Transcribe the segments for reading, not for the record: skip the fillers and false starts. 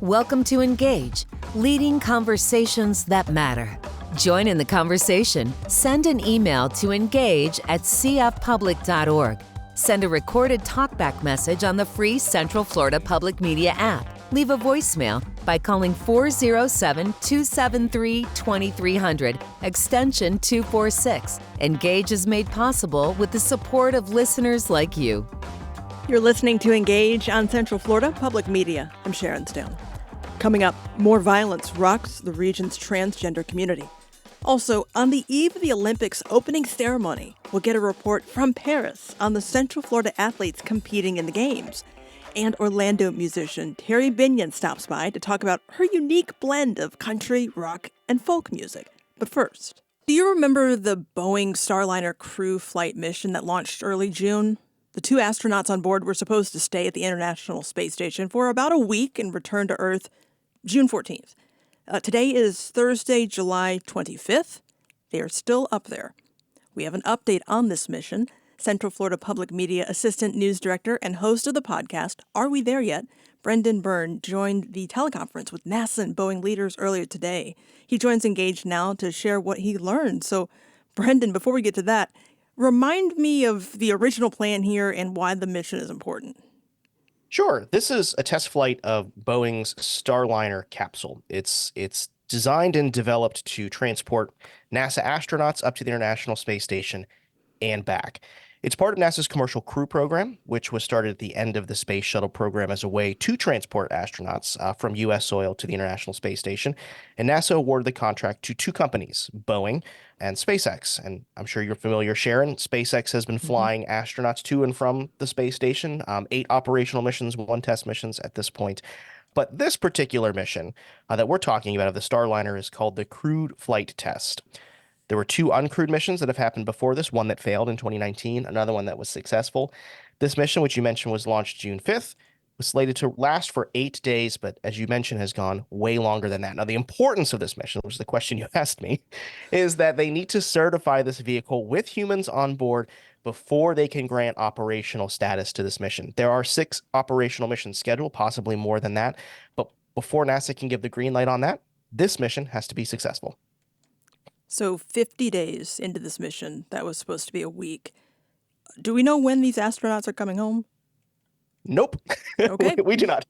Welcome to Engage, leading conversations that matter. Join in the conversation. Send an email to engage@cfpublic.org. Send a recorded talkback message on the free Central Florida Public Media app. Leave a voicemail by calling 407-273-2300, extension 246. Engage is made possible with the support of listeners like you. You're listening to Engage on Central Florida Public Media. I'm Sharon Stone. Coming up, more violence rocks the region's transgender community. Also, on the eve of the Olympics opening ceremony, we'll get a report from Paris on the Central Florida athletes competing in the games. And Orlando musician Terri Binion stops by to talk about her unique blend of country, rock, and folk music. But first, do you remember the Boeing Starliner crew flight mission that launched early June? The 2 astronauts on board were supposed to stay at the International Space Station for about a week and return to Earth June 14th. Today is Thursday, July 25th. They are still up there. We have an update on this mission. Central Florida Public Media Assistant News Director and host of the podcast, Are We There Yet?, Brendan Byrne, joined the teleconference with NASA and Boeing leaders earlier today. He joins Engage now to share what he learned. So, Brendan, before we get to that, remind me of the original plan here and why the mission is important. Sure. This is a test flight of Boeing's Starliner capsule. It's designed and developed to transport NASA astronauts up to the International Space Station and back. It's part of NASA's Commercial Crew Program, which was started at the end of the Space Shuttle program as a way to transport astronauts from U.S. soil to the International Space Station. And NASA awarded the contract to 2 companies, Boeing and SpaceX. And I'm sure you're familiar, Sharon. SpaceX has been flying astronauts to and from the space station, 8 operational missions, 1 test missions at this point. But this particular mission that we're talking about of the Starliner is called the Crewed Flight Test. There were 2 uncrewed missions that have happened before this, one that failed in 2019, another one that was successful. This mission, which you mentioned was launched June 5th, was slated to last for 8 days, but as you mentioned, has gone way longer than that. Now, the importance of this mission, which is the question you asked me, is that they need to certify this vehicle with humans on board before they can grant operational status to this mission. There are 6 operational missions scheduled, possibly more than that, but before NASA can give the green light on that, this mission has to be successful. So 50 days into this mission, that was supposed to be a week. Do we know when these astronauts are coming home? Nope. Okay. We do not.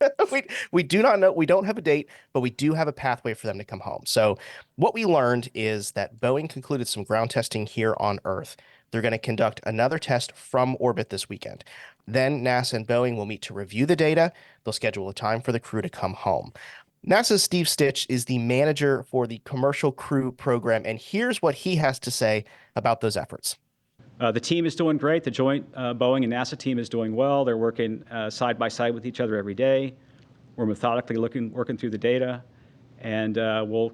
We do not know. We don't have a date, but we do have a pathway for them to come home. So what we learned is that Boeing concluded some ground testing here on Earth. They're going to conduct another test from orbit this weekend. Then NASA and Boeing will meet to review the data. They'll schedule a time for the crew to come home. NASA's Steve Stitch is the manager for the Commercial Crew Program, and here's what he has to say about those efforts. The team is doing great. The joint Boeing and NASA team is doing well. They're working side by side with each other every day. We're methodically working through the data, and we'll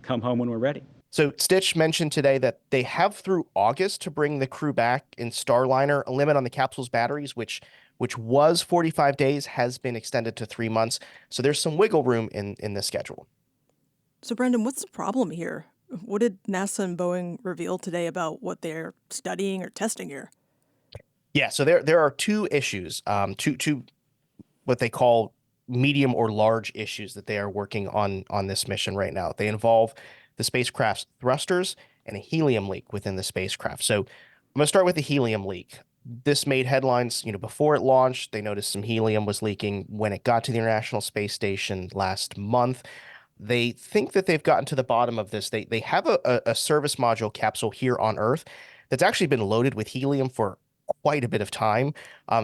come home when we're ready. So Stitch mentioned today that they have through August to bring the crew back in Starliner. A limit on the capsule's batteries, which was 45 days, has been extended to 3 months. So there's some wiggle room in the schedule. So, Brendan, what's the problem here? What did NASA and Boeing reveal today about what they're studying or testing here? Yeah, so there are 2 issues, two what they call medium or large issues that they are working on this mission right now. They involve the spacecraft's thrusters and a helium leak within the spacecraft. So I'm going to start with the helium leak. This made headlines, before it launched. They noticed some helium was leaking when it got to the International Space Station last month. They think that they've gotten to the bottom of this. They have a service module capsule here on Earth that's actually been loaded with helium for quite a bit of time.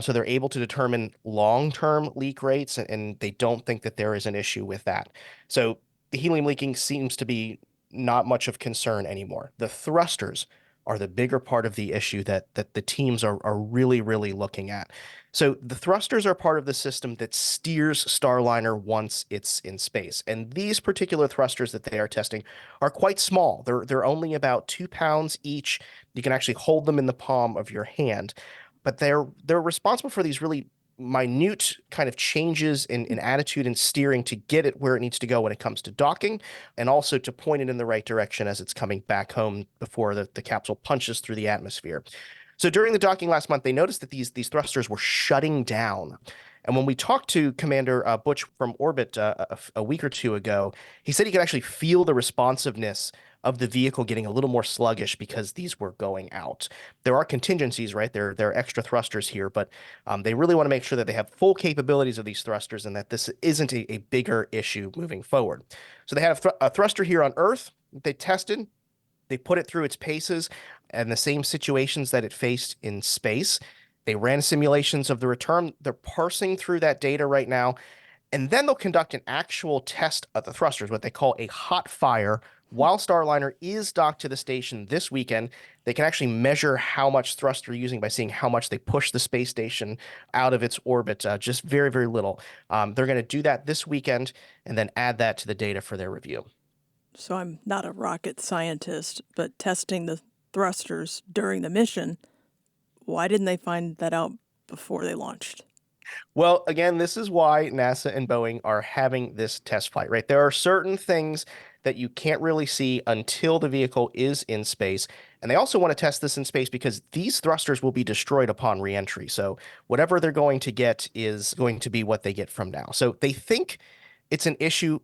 So they're able to determine long-term leak rates, and they don't think that there is an issue with that. So the helium leaking seems to be not much of concern anymore. The thrusters are the bigger part of the issue that the teams are really, really looking at. So the thrusters are part of the system that steers Starliner once it's in space. And these particular thrusters that they are testing are quite small. They're only about 2 pounds each. You can actually hold them in the palm of your hand, but they're responsible for these really minute kind of changes in attitude and steering to get it where it needs to go when it comes to docking, and also to point it in the right direction as it's coming back home before the capsule punches through the atmosphere. So during the docking last month, they noticed that these thrusters were shutting down. And when we talked to Commander Butch from Orbit a week or two ago, he said he could actually feel the responsiveness of the vehicle getting a little more sluggish because these were going out. There are contingencies, right? There are extra thrusters here, but they really want to make sure that they have full capabilities of these thrusters and that this isn't a bigger issue moving forward. So they had a thruster here on Earth. They tested. They put it through its paces and the same situations that it faced in space. They ran simulations of the return. They're parsing through that data right now, and then they'll conduct an actual test of the thrusters, what they call a hot fire. While Starliner is docked to the station this weekend, they can actually measure how much thrust they're using by seeing how much they push the space station out of its orbit, just very, very little. They're going to do that this weekend and then add that to the data for their review. So I'm not a rocket scientist, but testing the thrusters during the mission, why didn't they find that out before they launched? Well, again, this is why NASA and Boeing are having this test flight, right? There are certain things that you can't really see until the vehicle is in space. And they also want to test this in space because these thrusters will be destroyed upon reentry. So whatever they're going to get is going to be what they get from now. So they think it's an issue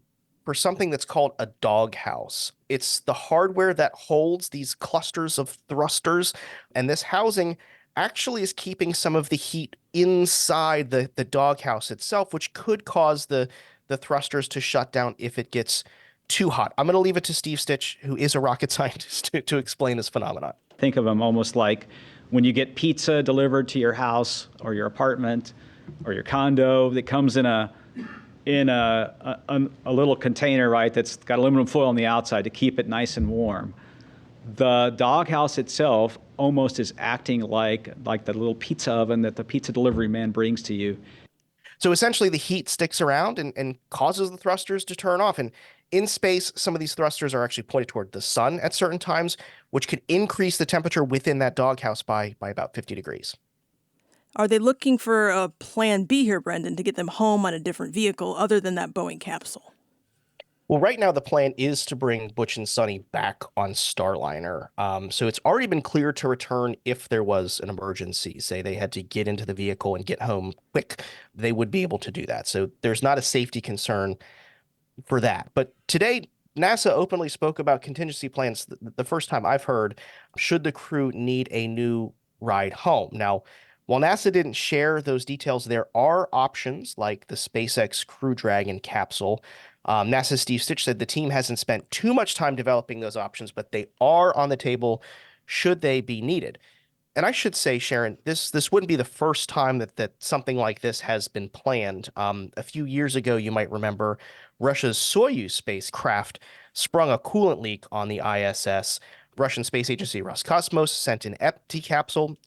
for something that's called a doghouse. It's the hardware that holds these clusters of thrusters, and this housing actually is keeping some of the heat inside the doghouse itself, which could cause the thrusters to shut down if it gets too hot. I'm going to leave it to Steve Stitch, who is a rocket scientist, to explain this phenomenon. Think of them almost like when you get pizza delivered to your house or your apartment or your condo that comes in a little container, right, that's got aluminum foil on the outside to keep it nice and warm. The doghouse itself almost is acting like the little pizza oven that the pizza delivery man brings to you. So essentially the heat sticks around and causes the thrusters to turn off. And in space, some of these thrusters are actually pointed toward the sun at certain times, which could increase the temperature within that doghouse by about 50 degrees. Are they looking for a plan B here, Brendan, to get them home on a different vehicle other than that Boeing capsule? Well, right now the plan is to bring Butch and Sonny back on Starliner. So it's already been cleared to return if there was an emergency. Say they had to get into the vehicle and get home quick, they would be able to do that. So there's not a safety concern for that. But today, NASA openly spoke about contingency plans the first time I've heard, should the crew need a new ride home. Now, while NASA didn't share those details, there are options like the SpaceX Crew Dragon capsule. NASA's Steve Stitch said the team hasn't spent too much time developing those options, but they are on the table should they be needed. And I should say, Sharon, this wouldn't be the first time that something like this has been planned. A few years ago, you might remember Russia's Soyuz spacecraft sprung a coolant leak on the ISS. Russian space agency Roscosmos sent an empty capsule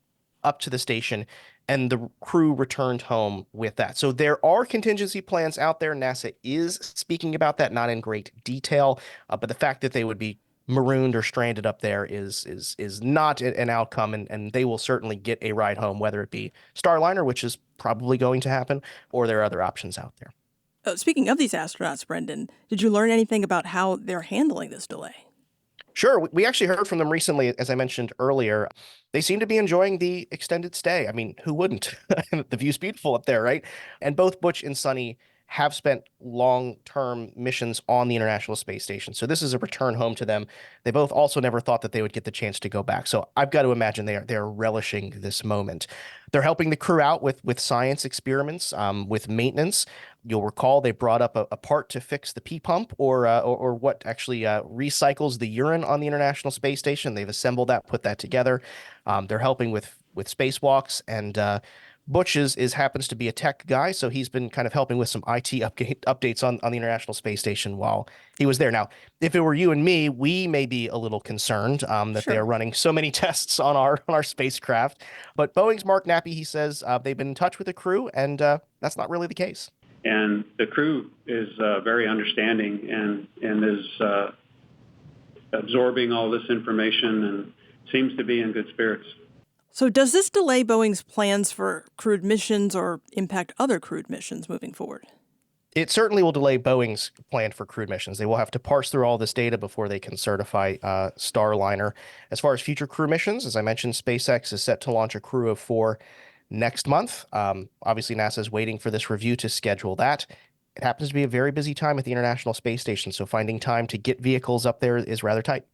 up to the station, and the crew returned home with that. So there are contingency plans out there. NASA is speaking about that, not in great detail, but the fact that they would be marooned or stranded up there is not an outcome, and they will certainly get a ride home, whether it be Starliner, which is probably going to happen, or there are other options out there. Speaking of these astronauts, Brendan, did you learn anything about how they're handling this delay? Sure. We actually heard from them recently, as I mentioned earlier. They seem to be enjoying the extended stay. I mean, who wouldn't? The view's beautiful up there, right? And both Butch and Sonny have spent long-term missions on the International Space Station. So this is a return home to them. They both also never thought that they would get the chance to go back. So I've got to imagine they're relishing this moment. They're helping the crew out with science experiments, with maintenance. You'll recall they brought up a part to fix the pee pump or what actually recycles the urine on the International Space Station. They've assembled that, put that together. They're helping with spacewalks, and Butch happens to be a tech guy, so he's been kind of helping with some IT updates on the International Space Station while he was there. Now, if it were you and me, we may be a little concerned that Sure. they are running so many tests on our spacecraft. But Boeing's Mark Nappy, he says they've been in touch with the crew, and that's not really the case. And the crew is very understanding and is absorbing all this information and seems to be in good spirits. So does this delay Boeing's plans for crewed missions or impact other crewed missions moving forward? It certainly will delay Boeing's plan for crewed missions. They will have to parse through all this data before they can certify Starliner. As far as future crew missions, as I mentioned, SpaceX is set to launch a crew of 4 next month. Obviously, NASA is waiting for this review to schedule that. It happens to be a very busy time at the International Space Station, so finding time to get vehicles up there is rather tight.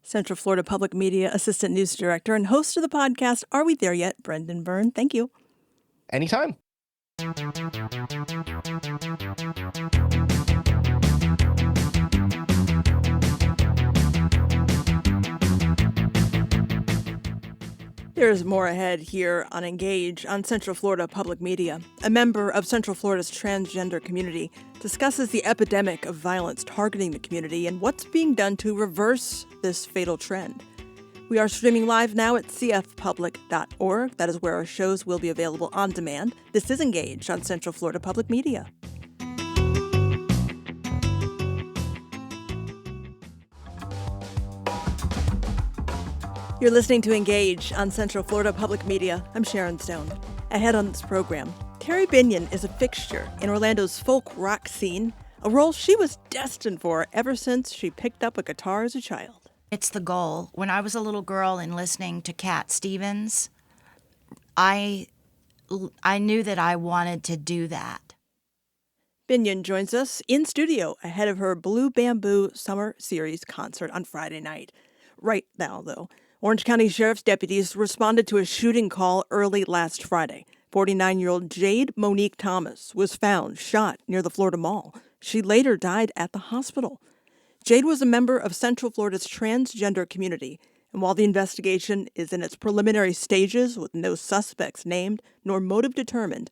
Central Florida Public Media Assistant News Director and host of the podcast Are We There Yet? Brendan Byrne. Thank you. Anytime. There's more ahead here on Engage on Central Florida Public Media. A member of Central Florida's transgender community discusses the epidemic of violence targeting the community and what's being done to reverse this fatal trend. We are streaming live now at cfpublic.org. That is where our shows will be available on demand. This is Engage on Central Florida Public Media. You're listening to Engage on Central Florida Public Media. I'm Sharon Stone. Ahead on this program, Terri Binion is a fixture in Orlando's folk rock scene, a role she was destined for ever since she picked up a guitar as a child. It's the goal. When I was a little girl and listening to Cat Stevens, I knew that I wanted to do that. Binion joins us in studio ahead of her Blue Bamboo Summer Series concert on Friday night. Right now, though, Orange County Sheriff's deputies responded to a shooting call early last Friday. 49-year-old Jade Monique Thomas was found shot near the Florida Mall. She later died at the hospital. Jade was a member of Central Florida's transgender community, and while the investigation is in its preliminary stages with no suspects named nor motive determined,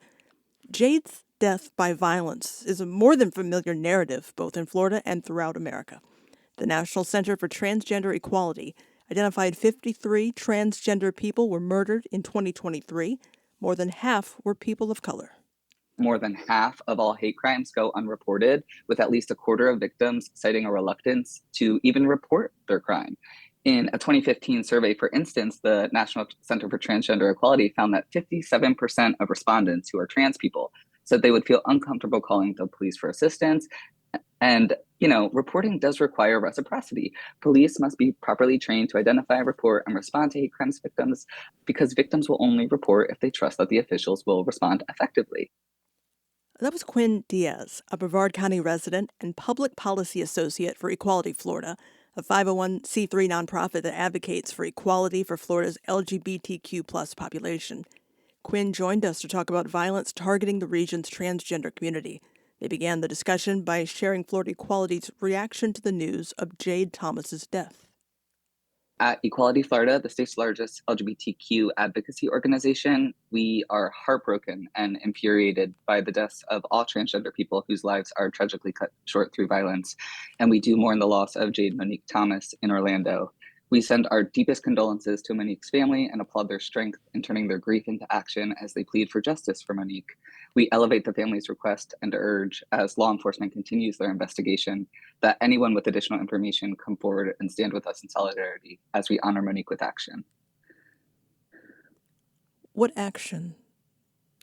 Jade's death by violence is a more than familiar narrative both in Florida and throughout America. The National Center for Transgender Equality identified 53 transgender people were murdered in 2023. More than half were people of color. More than half of all hate crimes go unreported, with at least a quarter of victims citing a reluctance to even report their crime. In a 2015 survey, for instance, the National Center for Transgender Equality found that 57% of respondents who are trans people said they would feel uncomfortable calling the police for assistance. And, reporting does require reciprocity. Police must be properly trained to identify, report, and respond to hate crimes victims, because victims will only report if they trust that the officials will respond effectively. That was Quinn Diaz, a Brevard County resident and public policy associate for Equality Florida, a 501c3 nonprofit that advocates for equality for Florida's LGBTQ+ population. Quinn joined us to talk about violence targeting the region's transgender community. They began the discussion by sharing Florida Equality's reaction to the news of Jade Thomas's death. At Equality Florida, the state's largest LGBTQ advocacy organization, we are heartbroken and infuriated by the deaths of all transgender people whose lives are tragically cut short through violence. And we do mourn the loss of Jade Monique Thomas in Orlando. We send our deepest condolences to Monique's family and applaud their strength in turning their grief into action as they plead for justice for Monique. We elevate the family's request and urge, as law enforcement continues their investigation, that anyone with additional information come forward and stand with us in solidarity as we honor Monique with action. What action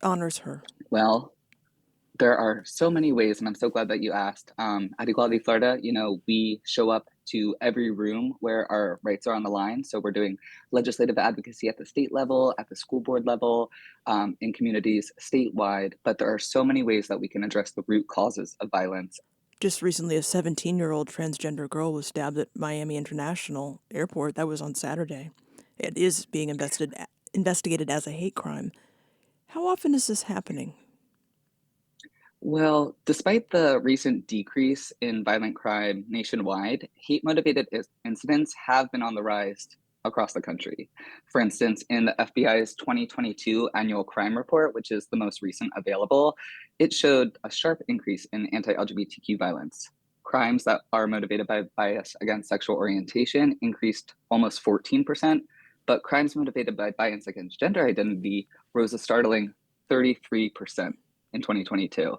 honors her? Well, there are so many ways, and I'm so glad that you asked. At Equality Florida, we show up to every room where our rights are on the line. So we're doing legislative advocacy at the state level, at the school board level, in communities statewide. But there are so many ways that we can address the root causes of violence. Just recently, a 17-year-old transgender girl was stabbed at Miami International Airport. That was on Saturday. It is being investigated as a hate crime. How often is this happening? Well, despite the recent decrease in violent crime nationwide, hate-motivated incidents have been on the rise across the country. For instance, in the FBI's 2022 annual crime report, which is the most recent available, it showed a sharp increase in anti-LGBTQ violence. Crimes that are motivated by bias against sexual orientation increased almost 14%, but crimes motivated by bias against gender identity rose a startling 33%. In 2022.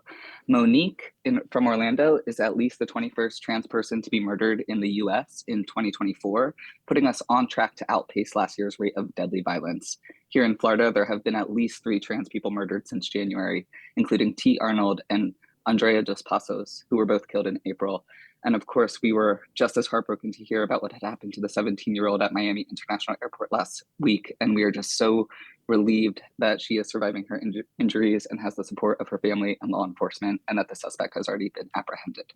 Monique from Orlando is at least the 21st trans person to be murdered in the US in 2024, putting us on track to outpace last year's rate of deadly violence. Here in Florida, there have been at least 3 trans people murdered since January, including T. Arnold and Andrea Dos Passos, who were both killed in April. And of course, we were just as heartbroken to hear about what had happened to the 17-year-old at Miami International Airport last week. And we are just so relieved that she is surviving her injuries and has the support of her family and law enforcement, and that the suspect has already been apprehended.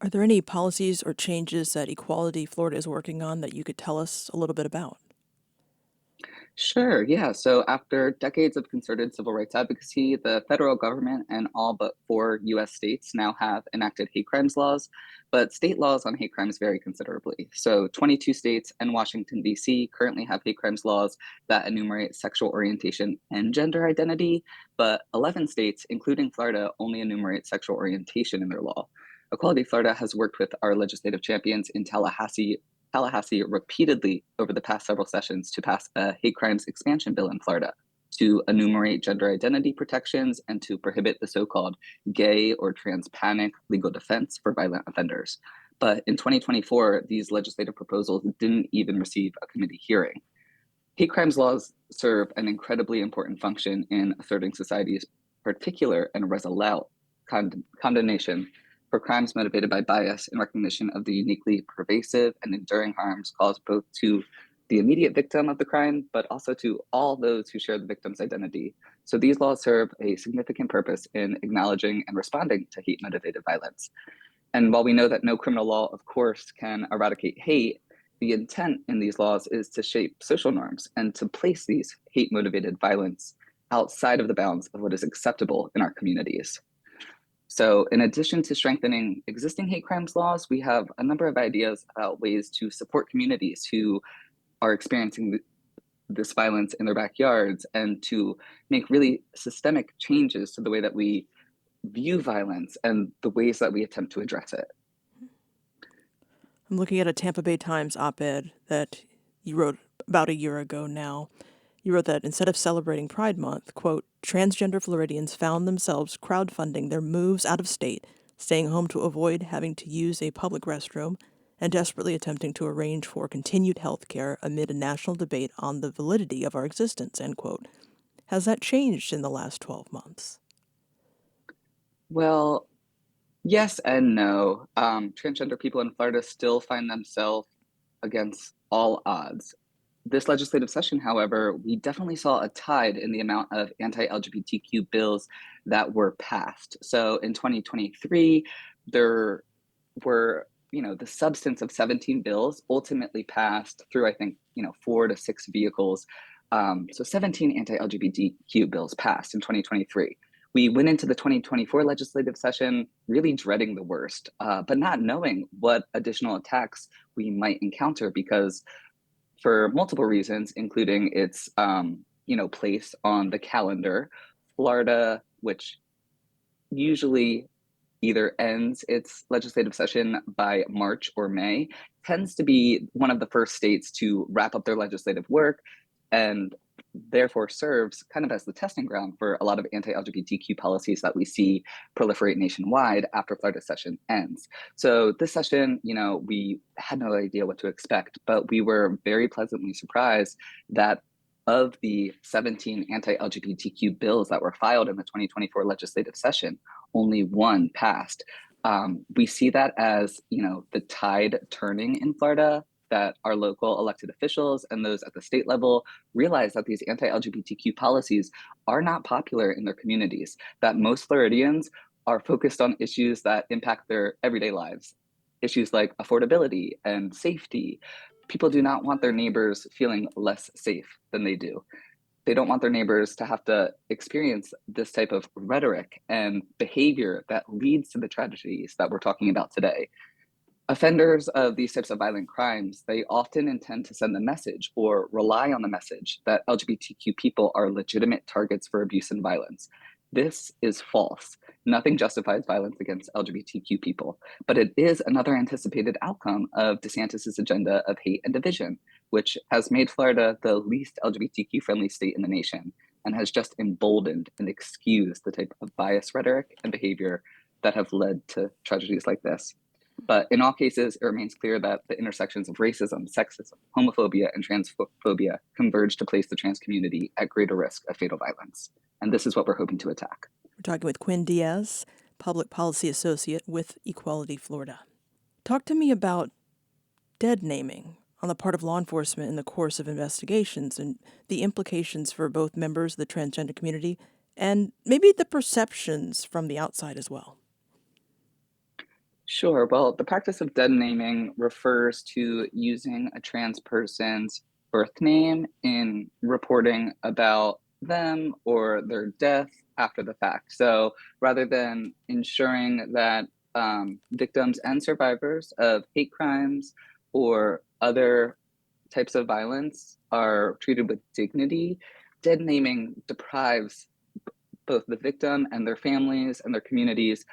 Are there any policies or changes that Equality Florida is working on that you could tell us a little bit about? Sure, yeah. So after decades of concerted civil rights advocacy, the federal government and all but 4 US states now have enacted hate crimes laws, but state laws on hate crimes vary considerably. So 22 states and Washington, D.C. currently have hate crimes laws that enumerate sexual orientation and gender identity, but 11 states, including Florida, only enumerate sexual orientation in their law. Equality Florida has worked with our legislative champions in Tallahassee repeatedly over the past several sessions to pass a hate crimes expansion bill in Florida to enumerate gender identity protections and to prohibit the so-called gay or trans-panic legal defense for violent offenders. But in 2024, these legislative proposals didn't even receive a committee hearing. Hate crimes laws serve an incredibly important function in asserting society's particular and resolute condemnation for crimes motivated by bias in recognition of the uniquely pervasive and enduring harms caused both to the immediate victim of the crime, but also to all those who share the victim's identity. So these laws serve a significant purpose in acknowledging and responding to hate-motivated violence. And while we know that no criminal law, of course, can eradicate hate, the intent in these laws is to shape social norms and to place these hate-motivated violence outside of the bounds of what is acceptable in our communities. So in addition to strengthening existing hate crimes laws, we have a number of ideas about ways to support communities who are experiencing this violence in their backyards and to make really systemic changes to the way that we view violence and the ways that we attempt to address it. I'm looking at a Tampa Bay Times op-ed that you wrote about a year ago now. You wrote that instead of celebrating Pride Month, quote, transgender Floridians found themselves crowdfunding their moves out of state, staying home to avoid having to use a public restroom, and desperately attempting to arrange for continued health care amid a national debate on the validity of our existence, end quote. Has that changed in the last 12 months? Well, yes and no. Transgender people in Florida still find themselves against all odds. This legislative session, however, we definitely saw a tide in the amount of anti-LGBTQ bills that were passed. So in 2023, there were, the substance of 17 bills ultimately passed through, I think, 4 to 6 vehicles. So 17 anti-LGBTQ bills passed in 2023. We went into the 2024 legislative session really dreading the worst, but not knowing what additional attacks we might encounter because for multiple reasons, including its, place on the calendar. Florida, which usually either ends its legislative session by March or May, tends to be one of the first states to wrap up their legislative work and therefore serves kind of as the testing ground for a lot of anti-LGBTQ policies that we see proliferate nationwide after Florida's session ends. So this session, we had no idea what to expect, but we were very pleasantly surprised that of the 17 anti-LGBTQ bills that were filed in the 2024 legislative session, only one passed. We see that as, the tide turning in Florida, that our local elected officials and those at the state level realize that these anti-LGBTQ policies are not popular in their communities, that most Floridians are focused on issues that impact their everyday lives, issues like affordability and safety. People do not want their neighbors feeling less safe than they do. They don't want their neighbors to have to experience this type of rhetoric and behavior that leads to the tragedies that we're talking about today. Offenders of these types of violent crimes, they often intend to send the message or rely on the message that LGBTQ people are legitimate targets for abuse and violence. This is false. Nothing justifies violence against LGBTQ people, but it is another anticipated outcome of DeSantis's agenda of hate and division, which has made Florida the least LGBTQ-friendly state in the nation and has just emboldened and excused the type of bias rhetoric and behavior that have led to tragedies like this. But in all cases, it remains clear that the intersections of racism, sexism, homophobia, and transphobia converge to place the trans community at greater risk of fatal violence. And this is what we're hoping to attack. We're talking with Quinn Diaz, Public Policy Associate with Equality Florida. Talk to me about dead naming on the part of law enforcement in the course of investigations and the implications for both members of the transgender community and maybe the perceptions from the outside as well. Sure. Well, the practice of dead naming refers to using a trans person's birth name in reporting about them or their death after the fact. So rather than ensuring that victims and survivors of hate crimes or other types of violence are treated with dignity, dead naming deprives both the victim and their families and their communities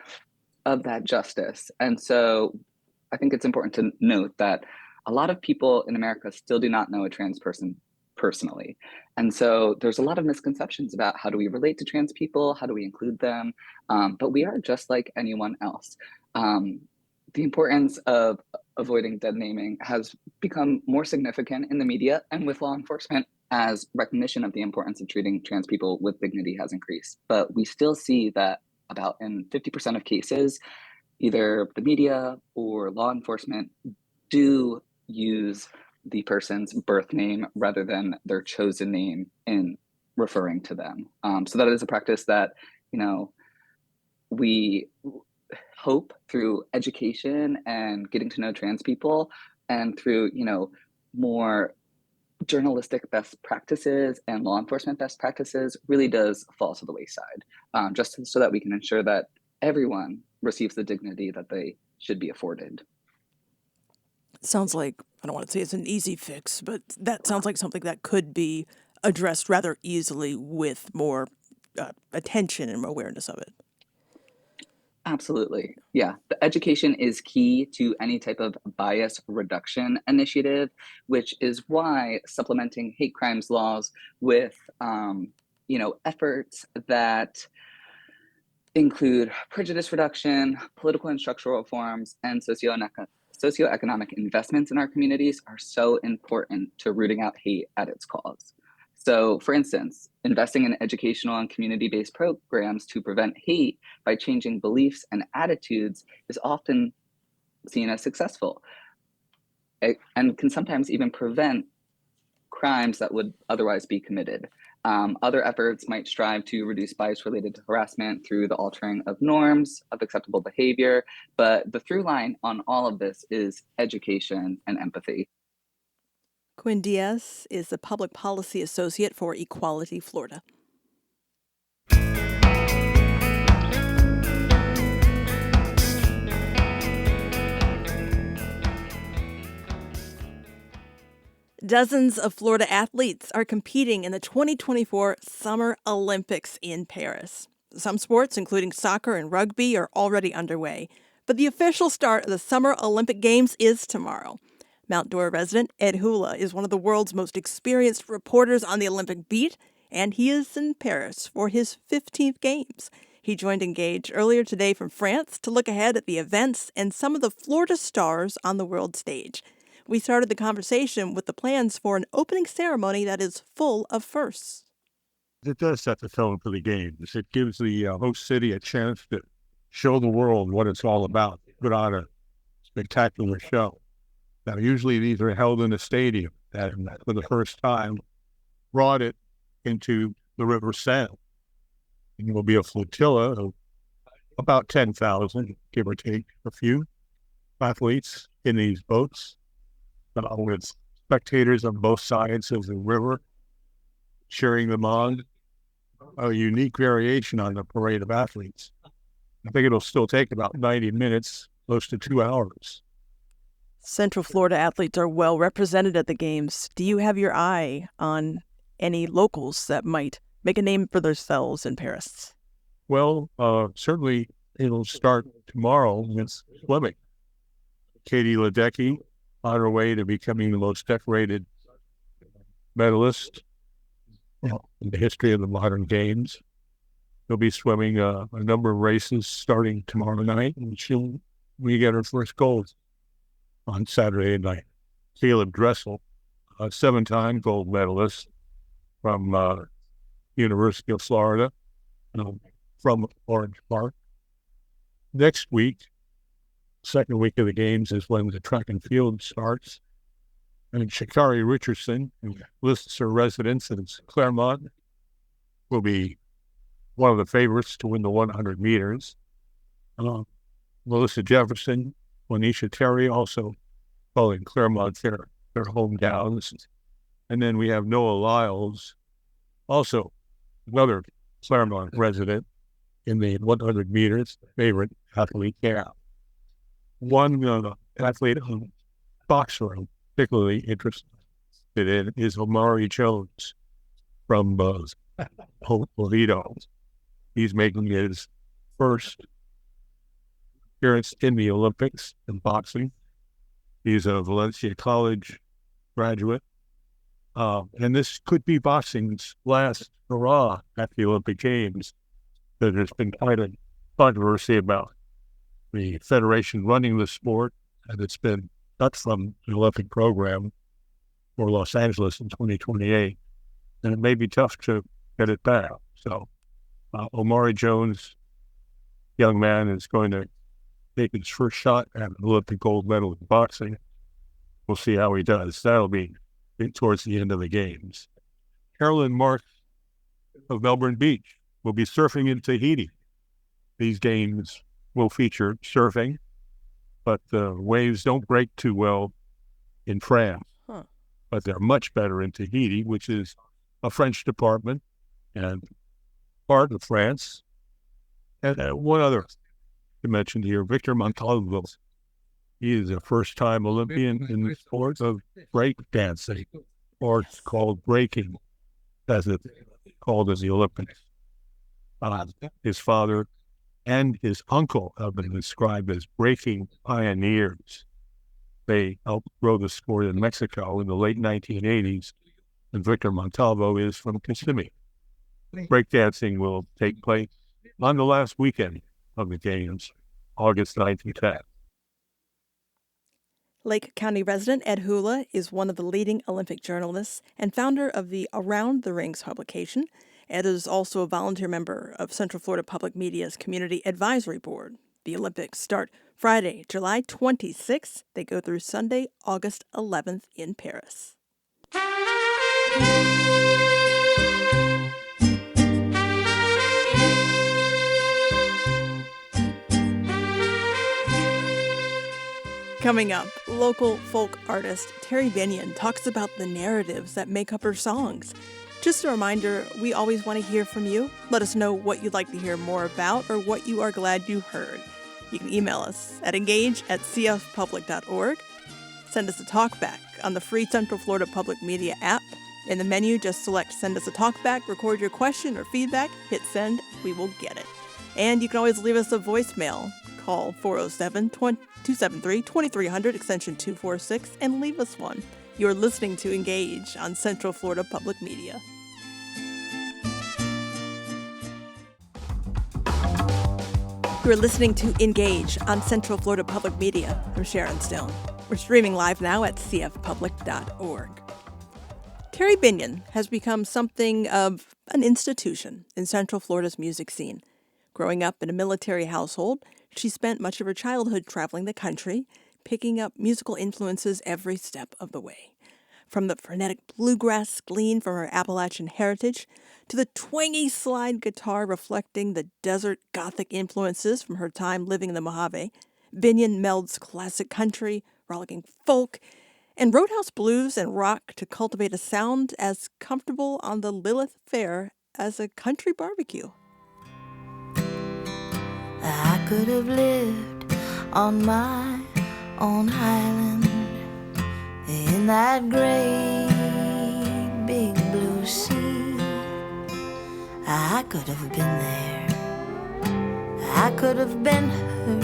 of that justice. And so I think it's important to note that a lot of people in America still do not know a trans person personally. And so there's a lot of misconceptions about how do we relate to trans people, how do we include them, but we are just like anyone else. The importance of avoiding dead naming has become more significant in the media and with law enforcement as recognition of the importance of treating trans people with dignity has increased. But we still see that about in 50% of cases, either the media or law enforcement do use the person's birth name rather than their chosen name in referring to them. So that is a practice that, we hope through education and getting to know trans people and through, more journalistic best practices and law enforcement best practices really does fall to the wayside, just so that we can ensure that everyone receives the dignity that they should be afforded. Sounds like, I don't want to say it's an easy fix, but that sounds like something that could be addressed rather easily with more attention and awareness of it. Absolutely. Yeah. The education is key to any type of bias reduction initiative, which is why supplementing hate crimes laws with, efforts that include prejudice reduction, political and structural reforms, and socioeconomic investments in our communities are so important to rooting out hate at its cause. So, for instance, investing in educational and community-based programs to prevent hate by changing beliefs and attitudes is often seen as successful and can sometimes even prevent crimes that would otherwise be committed. Other efforts might strive to reduce bias related to harassment through the altering of norms of acceptable behavior, but the through line on all of this is education and empathy. Quinn Diaz is the Public Policy Associate for Equality Florida. Dozens of Florida athletes are competing in the 2024 Summer Olympics in Paris. Some sports, including soccer and rugby, are already underway, but the official start of the Summer Olympic Games is tomorrow. Mount Dora resident Ed Hula is one of the world's most experienced reporters on the Olympic beat, and he is in Paris for his 15th Games. He joined Engage earlier today from France to look ahead at the events and some of the Florida stars on the world stage. We started the conversation with the plans for an opening ceremony that is full of firsts. It does set the tone for the games. It gives the host city a chance to show the world what it's all about, put on a spectacular show. Now, usually these are held in a stadium that, for the first time, brought it into the River Seine. And there will be a flotilla of about 10,000, give or take a few, athletes in these boats, with spectators on both sides of the river cheering them on. A unique variation on the parade of athletes. I think it'll still take about 90 minutes, close to 2 hours. Central Florida athletes are well represented at the Games. Do you have your eye on any locals that might make a name for themselves in Paris? Well, certainly it'll start tomorrow with swimming. Katie Ledecky on her way to becoming the most decorated medalist in the history of the modern games. She'll be swimming a number of races starting tomorrow night, and we get her first gold on Saturday night. Caleb Dressel, a 7-time gold medalist from University of Florida, from Orange Park. Next week, second week of the games is when the track and field starts. And Sha'Carri Richardson, who lists her residence in Claremont, will be one of the favorites to win the 100 meters. Melissa Jefferson, Juanisha Terry, also following Claremont, their hometowns. And then we have Noah Lyles, also another Claremont resident, in the 100 meters, favorite athlete there. One athlete on boxer I'm particularly interested in is Omari Jones from Oviedo. He's making his first appearance in the Olympics in boxing. He's a Valencia College graduate. And this could be boxing's last hurrah at the Olympic Games. There's been quite a controversy about the federation running the sport, and it's been cut from the Olympic program for Los Angeles in 2028. And it may be tough to get it back. So Omari Jones, young man, is going to take his first shot at an Olympic gold medal in boxing. We'll see how he does. That'll be towards the end of the games. Carolyn Marks of Melbourne Beach will be surfing in Tahiti. These games will feature surfing, but the waves don't break too well in France. But they're much better in Tahiti, which is a French department and part of France. And one other to mention here, Victor Montalvo. He is a first-time Olympian in the sport of break dancing, or it's called breaking, as it's called in the Olympics. His father and his uncle have been described as breaking pioneers. They helped grow the sport in Mexico in the late 1980s, and Victor Montalvo is from Kissimmee. Breakdancing will take place on the last weekend of the Games, August 9th and 10th. Lake County resident Ed Hula is one of the leading Olympic journalists and founder of the Around the Rings publication. Ed is also a volunteer member of Central Florida Public Media's Community Advisory Board. The Olympics start Friday, July 26th. They go through Sunday, August 11th in Paris. Coming up, local folk artist Terri Binion talks about the narratives that make up her songs. Just a reminder, we always want to hear from you. Let us know what you'd like to hear more about or what you are glad you heard. You can email us at engage@cfpublic.org. Send us a talkback on the free Central Florida Public Media app. In the menu, just select Send Us a Talkback, record your question or feedback, hit send, we will get it. And you can always leave us a voicemail. Call 407-273-2300, extension 246, and leave us one. You're listening to Engage on Central Florida Public Media. You're listening to Engage on Central Florida Public Media. I'm Sharon Stone. We're streaming live now at cfpublic.org. Terri Binion has become something of an institution in Central Florida's music scene. Growing up in a military household, she spent much of her childhood traveling the country, picking up musical influences every step of the way. From the frenetic bluegrass gleaned from her Appalachian heritage to the twangy slide guitar reflecting the desert Gothic influences from her time living in the Mojave, Binion melds classic country, rollicking folk, and roadhouse blues and rock to cultivate a sound as comfortable on the Lilith Fair as a country barbecue. I could have lived on my own island in that great big blue sea. I could have been there, I could have been her,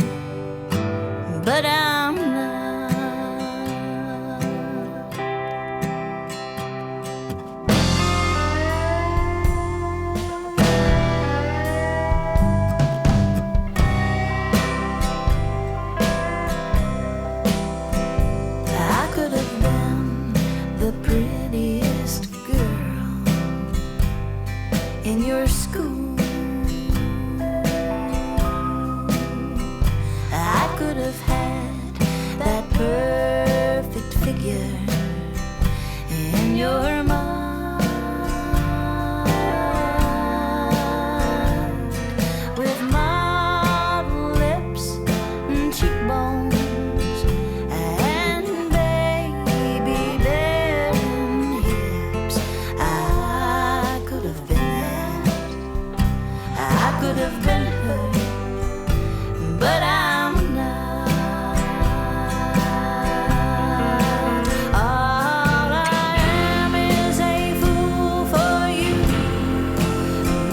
but I'm not. In your school, I could have had perfect figure in your mind. With model lips and cheekbones and baby bearing hips, I could have been there. I could have been her, but I'm not. All I am is a fool for you.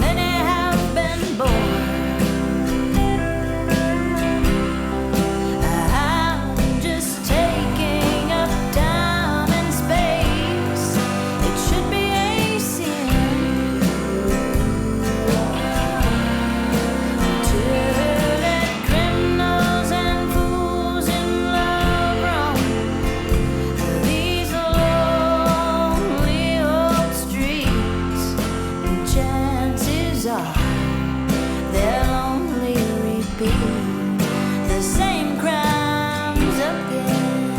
Many have been born. I'm just taking up time and space. It should be a sin to let criminals and fools in love roam these lonely old streets. And chances are they'll only repeat the same crimes again.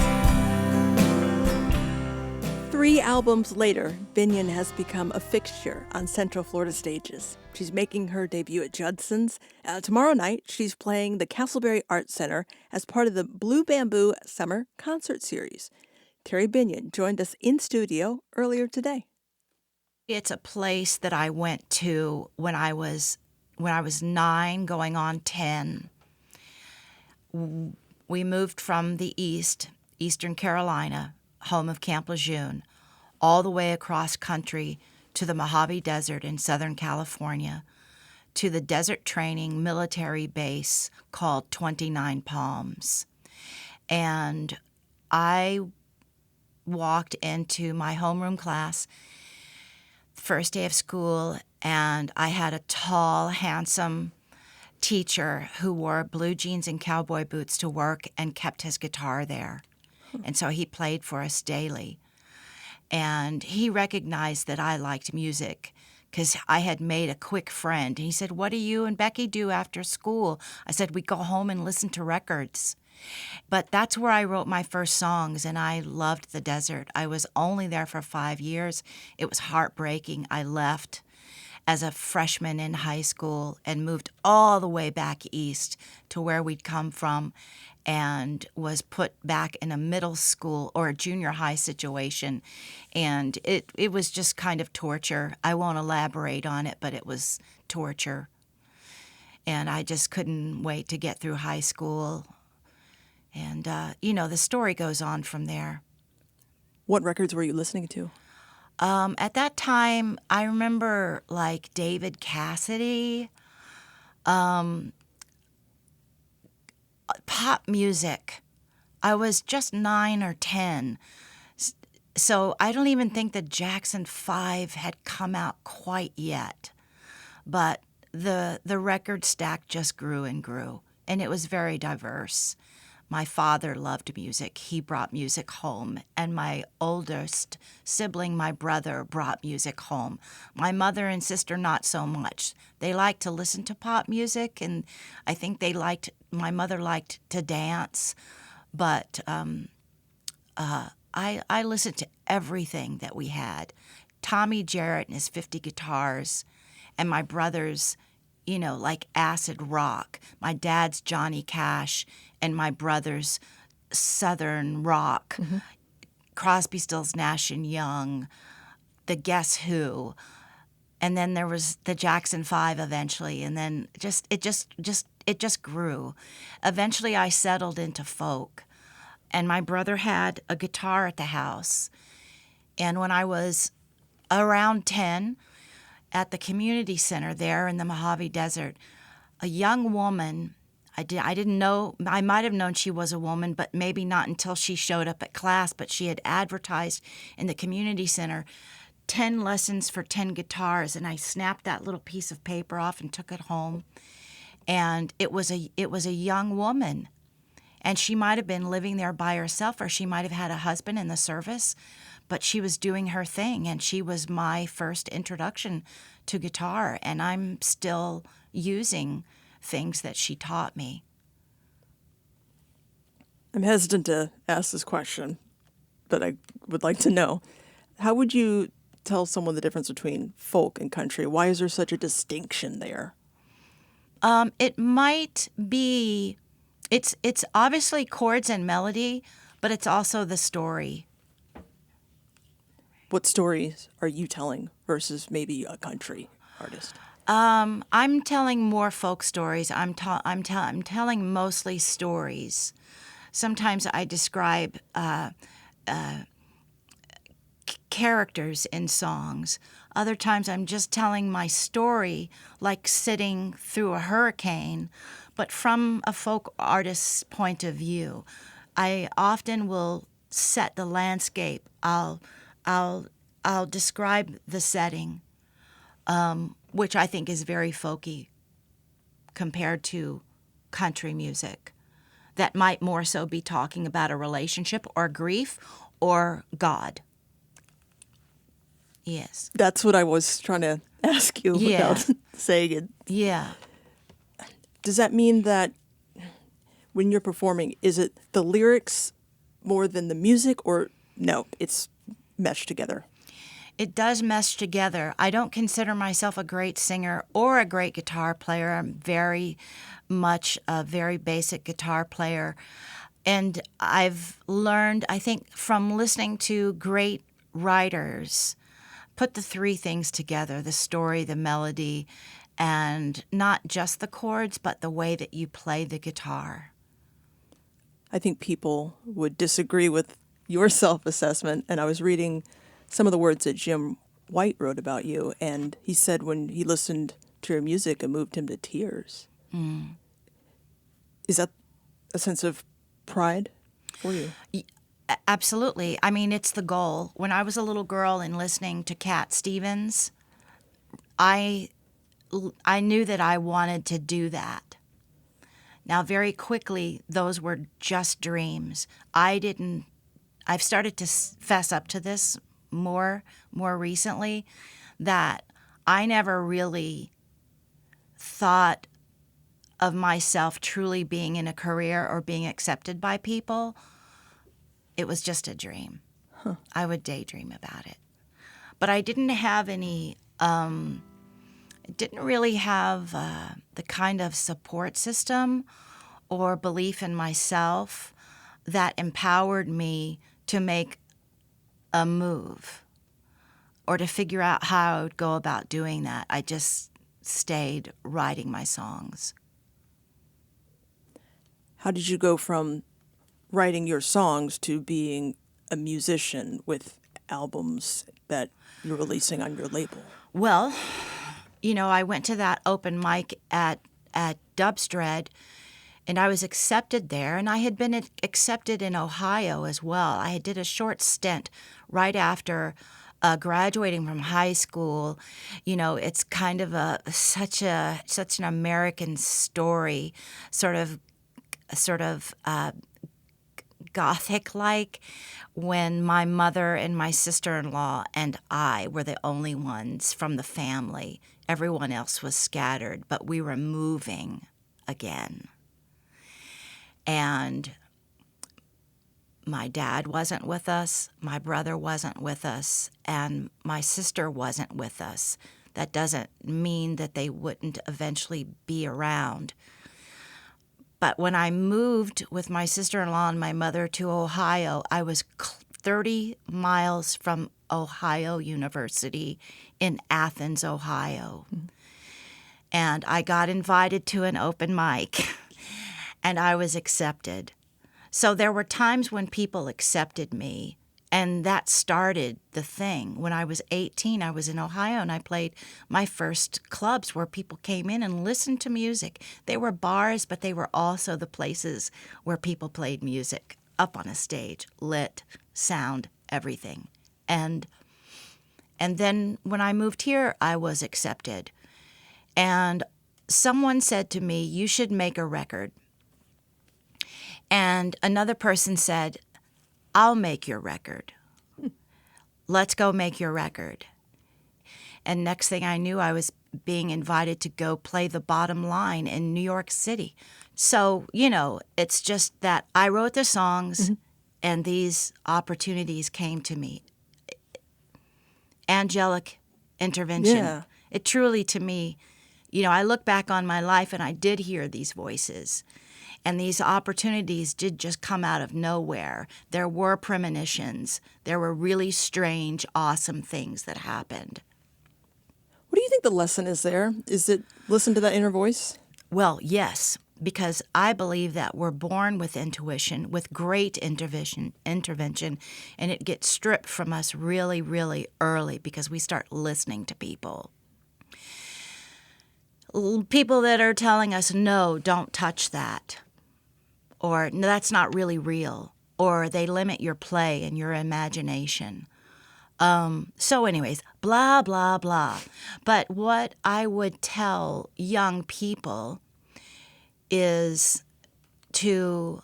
3 albums later, Binion has become a fixture on Central Florida stages. She's making her debut at Judson's. Tomorrow night, she's playing the Castleberry Arts Center as part of the Blue Bamboo Summer Concert Series. Terri Binion joined us in studio earlier today. It's a place that I went to when I was 9, going on 10. We moved from the Eastern Carolina, home of Camp Lejeune, all the way across country to the Mojave Desert in Southern California, to the desert training military base called 29 Palms. And I walked into my homeroom class first day of school, and I had a tall, handsome teacher who wore blue jeans and cowboy boots to work and kept his guitar there. And so he played for us daily. And he recognized that I liked music because I had made a quick friend. And he said, "What do you and Becky do after school?" I said, "We go home and listen to records." But that's where I wrote my first songs, and I loved the desert. I was only there for 5 years. It was heartbreaking. I left as a freshman in high school and moved all the way back east to where we'd come from, and was put back in a middle school or a junior high situation. And it was just kind of torture. I won't elaborate on it, but it was torture. And I just couldn't wait to get through high school. And, the story goes on from there. What records were you listening to? At that time, I remember like David Cassidy, pop music. I was just 9 or 10. So I don't even think the Jackson 5 had come out quite yet. But the record stack just grew and grew, and it was very diverse. My father loved music. He brought music home. And my oldest sibling, my brother, brought music home. My mother and sister, not so much. They liked to listen to pop music, and I think my mother liked to dance. But I listened to everything that we had. Tommy Jarrett and his 50 guitars, and my brother's, like acid rock. My dad's Johnny Cash, and my brother's Southern rock. Mm-hmm. Crosby, Stills, Nash and Young, the Guess Who, and then there was the Jackson 5 eventually, and then it just grew. Eventually, I settled into folk, and my brother had a guitar at the house. And when I was around 10, at the community center there in the Mojave Desert, a young woman. I didn't know, I might have known she was a woman, but maybe not until she showed up at class. But she had advertised in the community center 10 lessons for 10 guitars, and I snapped that little piece of paper off and took it home. And it was a young woman, and she might have been living there by herself, or she might have had a husband in the service, but she was doing her thing, and she was my first introduction to guitar, and I'm still using things that she taught me. I'm hesitant to ask this question, but I would like to know. How would you tell someone the difference between folk and country? Why is there such a distinction there? It might be, it's obviously chords and melody, but it's also the story. What stories are you telling versus maybe a country artist? I'm telling more folk stories. I'm telling mostly stories. Sometimes I describe characters in songs. Other times I'm just telling my story, like sitting through a hurricane, but from a folk artist's point of view. I often will set the landscape. I'll describe the setting, which I think is very folky compared to country music that might more so be talking about a relationship or grief or God. Yes. That's what I was trying to ask you Yeah. without saying it. Yeah. Does that mean that when you're performing, is it the lyrics more than the music, or no, it's meshed together? It does mesh together. I don't consider myself a great singer or a great guitar player. I'm very much a very basic guitar player. And I've learned, I think, from listening to great writers, put the three things together, the story, the melody, and not just the chords, but the way that you play the guitar. I think people would disagree with your self-assessment, and I was reading some of the words that Jim White wrote about you, and he said when he listened to your music, it moved him to tears. Is that a sense of pride for you? Absolutely. I mean, it's the goal. When I was a little girl and listening to Cat Stevens, I knew that I wanted to do that. Now, very quickly, those were just dreams. I've started to fess up to this more recently, that I never really thought of myself truly being in a career or being accepted by people. It was just a dream. I would daydream about it. But I didn't have any, didn't really have the kind of support system or belief in myself that empowered me to make a move or to figure out how I would go about doing that. I just stayed writing my songs. How did you go from writing your songs to being a musician with albums that you're releasing on your label? Well, you know, I went to that open mic at Dubstred, and I was accepted there, and I had been accepted in Ohio as well. I did a short stint right after graduating from high school. You know, it's kind of such an American story, sort of Gothic-like, when my mother and my sister-in-law and I were the only ones from the family. Everyone else was scattered, but we were moving again. And my dad wasn't with us, my brother wasn't with us, and my sister wasn't with us. That doesn't mean that they wouldn't eventually be around. But when I moved with my sister-in-law and my mother to Ohio, I was 30 miles from Ohio University in Athens, Ohio. And I got invited to an open mic, and I was accepted. So there were times when people accepted me, and that started the thing. When I was 18, I was in Ohio, and I played my first clubs where people came in and listened to music. They were bars, but they were also the places where people played music, up on a stage, lit, sound, everything. And then when I moved here, I was accepted. And someone said to me, "You should make a record." And another person said, "I'll make your record. Let's go make your record." And next thing I knew, I was being invited to go play the Bottom Line in New York City. So, it's just that I wrote the songs and these opportunities came to me. Angelic intervention. Yeah. It truly, to me, I look back on my life and I did hear these voices. And these opportunities did just come out of nowhere. There were premonitions. There were really strange, awesome things that happened. What do you think the lesson is there? Is it listen to that inner voice? Well, yes, because I believe that we're born with intuition, with great intervention, and it gets stripped from us really, really early because we start listening to people. People that are telling us, no, don't touch that. Or, no, that's not really real. Or they limit your play and your imagination. So anyways, blah, blah, blah. But what I would tell young people is to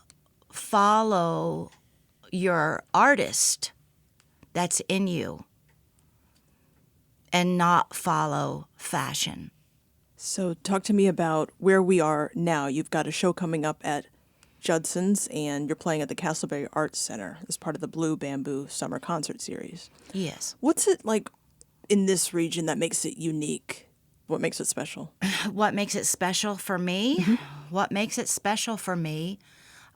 follow your artist that's in you and not follow fashion. So talk to me about where we are now. You've got a show coming up at Judson's, and you're playing at the Castleberry Arts Center as part of the Blue Bamboo Summer Concert Series. Yes. What's it like in this region that makes it unique? What makes it special? What makes it special for me? What makes it special for me,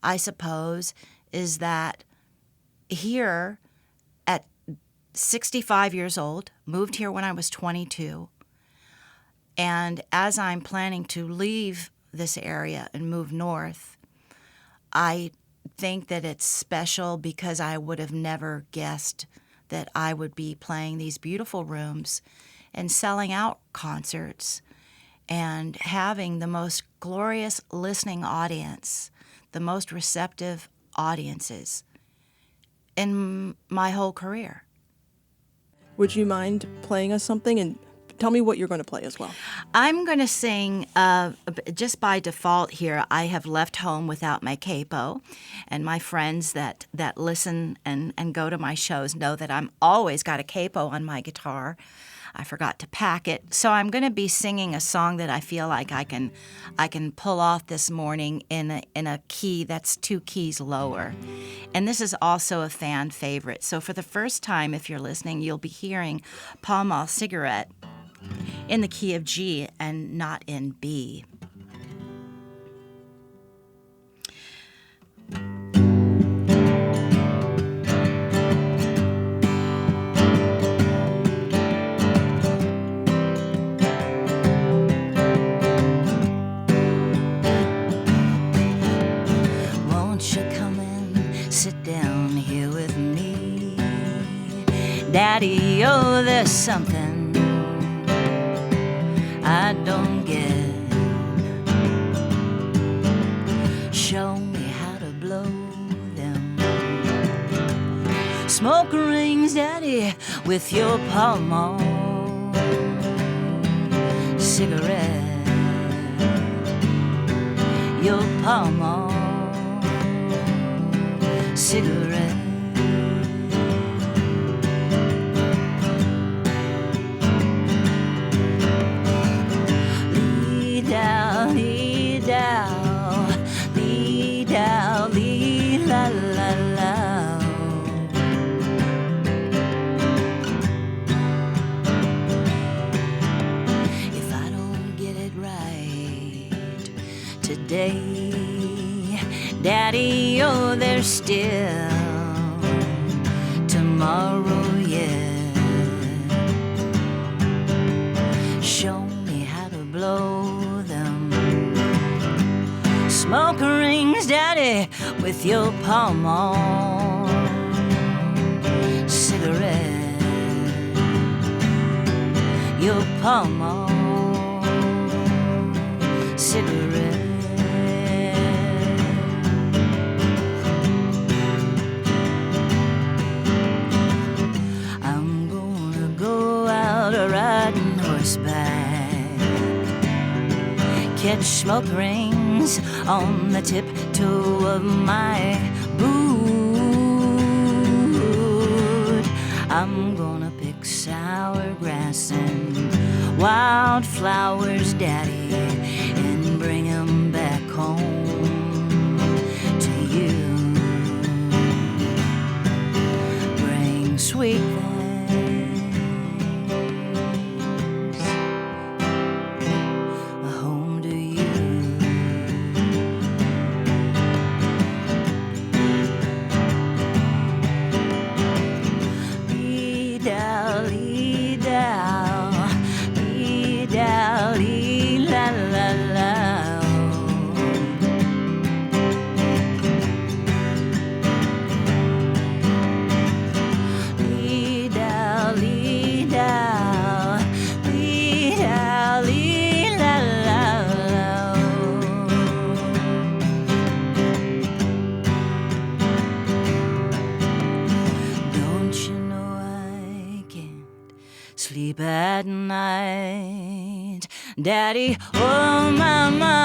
I suppose, is that here at 65 years old, moved here when I was 22, and as I'm planning to leave this area and move north, I think that it's special because I would have never guessed that I would be playing these beautiful rooms and selling out concerts and having the most glorious listening audience, the most receptive audiences in my whole career. Would you mind playing us something? And tell me what you're going to play as well. I'm going to sing, just by default here, I have left home without my capo. And my friends that listen and go to my shows know that I'm always got a capo on my guitar. I forgot to pack it. So I'm going to be singing a song that I feel like I can pull off this morning in a key that's 2 keys lower. And this is also a fan favorite. So for the first time, if you're listening, you'll be hearing Pall Mall Cigarette in the key of G and not in B. Won't you come and sit down here with me? Daddy, oh, there's something I don't get. Show me how to blow them. Smoke rings, Daddy, with your Pall Mall cigarette. Your Pall Mall cigarette. La la la. If I don't get it right today, Daddy, oh, there's still tomorrow yet. Show me how to blow them. Smoke rings, Daddy, with your Pall Mall cigarette. Your Pall Mall cigarette. I'm gonna go out riding horseback, catch smoke rings on the tiptoe of my boot. I'm gonna pick sour grass and wildflowers, Daddy, and bring 'em back home to you. Bring sweet things home to you. Lee-dow, lee-dow, lee-dow, lee-la-la-la. Lee-dow, lee-dow, lee-dow, lee-la-la-la. Don't you know I can't sleep at night, Daddy? Oh, my mind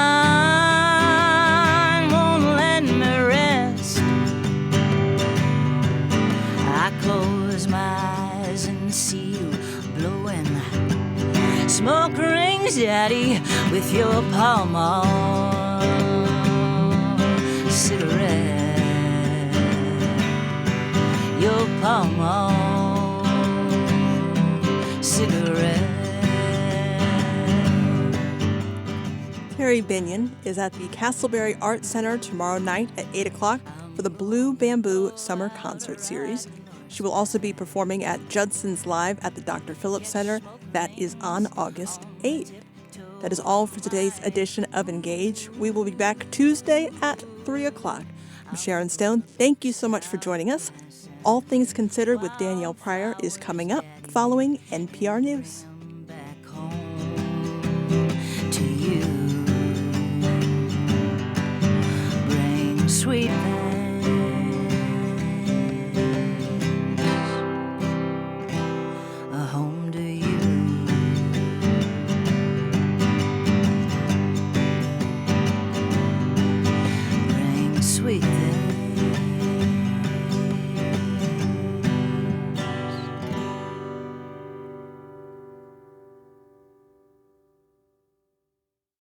won't let me rest. I close my eyes and see you blowing smoke rings, Daddy, with your Pall Mall cigarette. Your Pall Mall cigarette. Terri Binion is at the Castleberry Art Center tomorrow night at 8 o'clock for the Blue Bamboo Summer Concert Series. She will also be performing at Judson's Live at the Dr. Phillips Center. That is on August 8th. That is all for today's edition of Engage. We will be back Tuesday at 3 o'clock. I'm Sharon Stone. Thank you so much for joining us. All Things Considered with Danielle Pryor is coming up following NPR News.